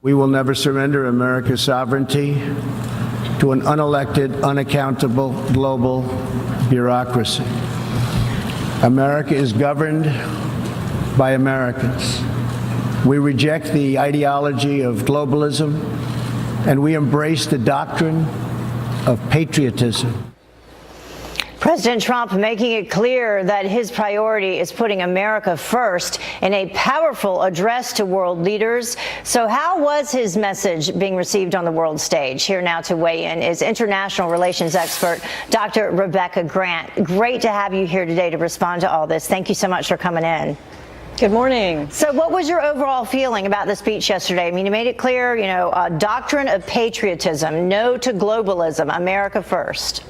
We will never surrender America's sovereignty to an unelected, unaccountable global bureaucracy. America is governed by Americans. We reject the ideology of globalism, and we embrace the doctrine of patriotism. President Trump making it clear that his priority is putting America first in a powerful address to world leaders. So how was his message being received on the world stage? Here now to weigh in is international relations expert Dr. Rebecca Grant. Great to have you here today to respond to all this. Thank you so much for coming in. Good morning. So what was your overall feeling about the speech yesterday? I mean, you made it clear, doctrine of patriotism, no to globalism, America first.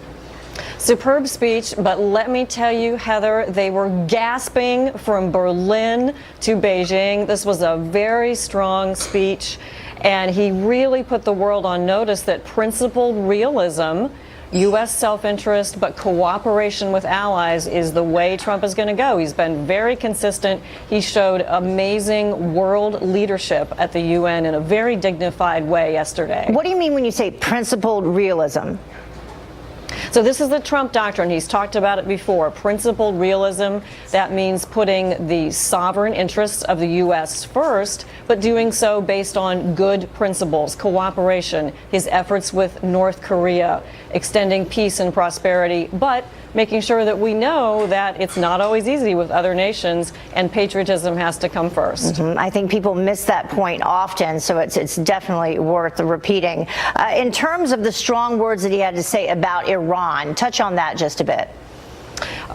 Superb speech, but let me tell you, Heather, they were gasping from Berlin to Beijing. This was a very strong speech, and he really put the world on notice that principled realism, U.S. self-interest, but cooperation with allies is the way Trump is going to go. He's been very consistent. He showed amazing world leadership at the UN in a very dignified way yesterday. What do you mean when you say principled realism? So this is the Trump doctrine. He's talked about it before. Principled realism, that means putting the sovereign interests of the U.S. first, but doing so based on good principles, cooperation, his efforts with North Korea, extending peace and prosperity, but making sure that we know that it's not always easy with other nations, and patriotism has to come first. I think people miss that point often, so it's definitely worth repeating. In terms of the strong words that he had to say about Iran, touch on that just a bit.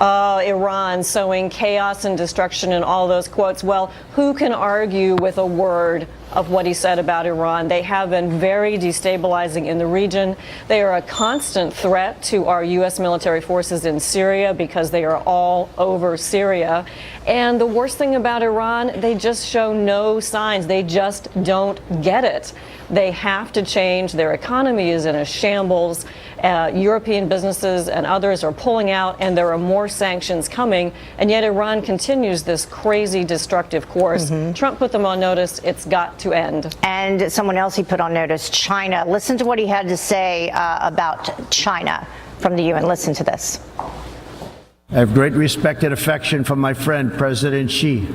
Iran sowing chaos and destruction in all those quotes. Well, who can argue with a word of what he said about Iran? They have been very destabilizing in the region. They are a constant threat to our U.S. military forces in Syria because they are all over Syria. And the worst thing about Iran, they just show no signs. They just don't get it. They have to change. Their economy is in a shambles. European businesses and others are pulling out, and there are more sanctions coming. And yet Iran continues this crazy destructive course. Trump put them on notice. It's got to end. And someone else he put on notice, China. Listen to what he had to say about China from the UN. Listen to this. I have great respect and affection for my friend, President Xi,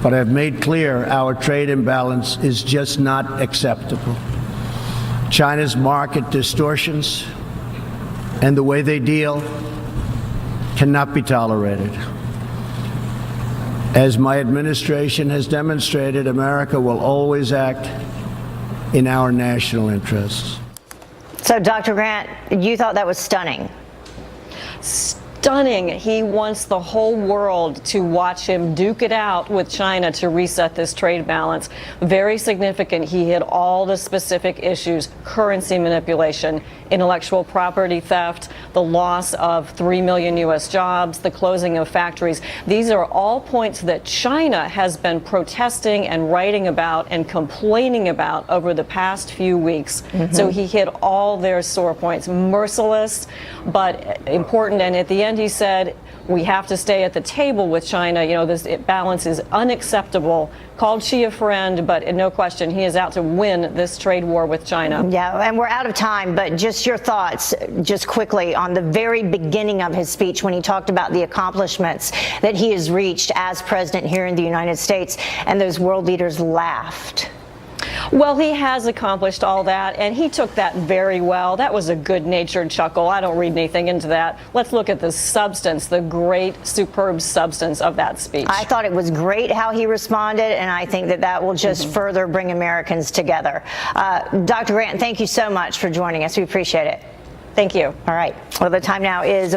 but I have made clear our trade imbalance is just not acceptable. China's market distortions and the way they deal cannot be tolerated. As my administration has demonstrated, America will always act in our national interests. So, Dr. Grant, you thought that was stunning. Stunning. He wants the whole world to watch him duke it out with China to reset this trade balance. Very significant. He hit all the specific issues: currency manipulation, intellectual property theft, the loss of 3 million U.S. jobs, the closing of factories. These are all points that China has been protesting and writing about and complaining about over the past few weeks. So he hit all their sore points. Merciless, but important. And at the end, he said, we have to stay at the table with China. This balance is unacceptable. Called Xi a friend, but no question, he is out to win this trade war with China. Yeah, and we're out of time, but just your thoughts, just quickly, on the very beginning of his speech when he talked about the accomplishments that he has reached as president here in the United States, and those world leaders laughed. Well, he has accomplished all that, and he took that very well. That was a good-natured chuckle. I don't read anything into that. Let's look at the substance, the great, superb substance of that speech. I thought it was great how he responded, and I think that will just further bring Americans together. Dr. Grant, thank you so much for joining us. We appreciate it. Thank you. All right. Well, the time now is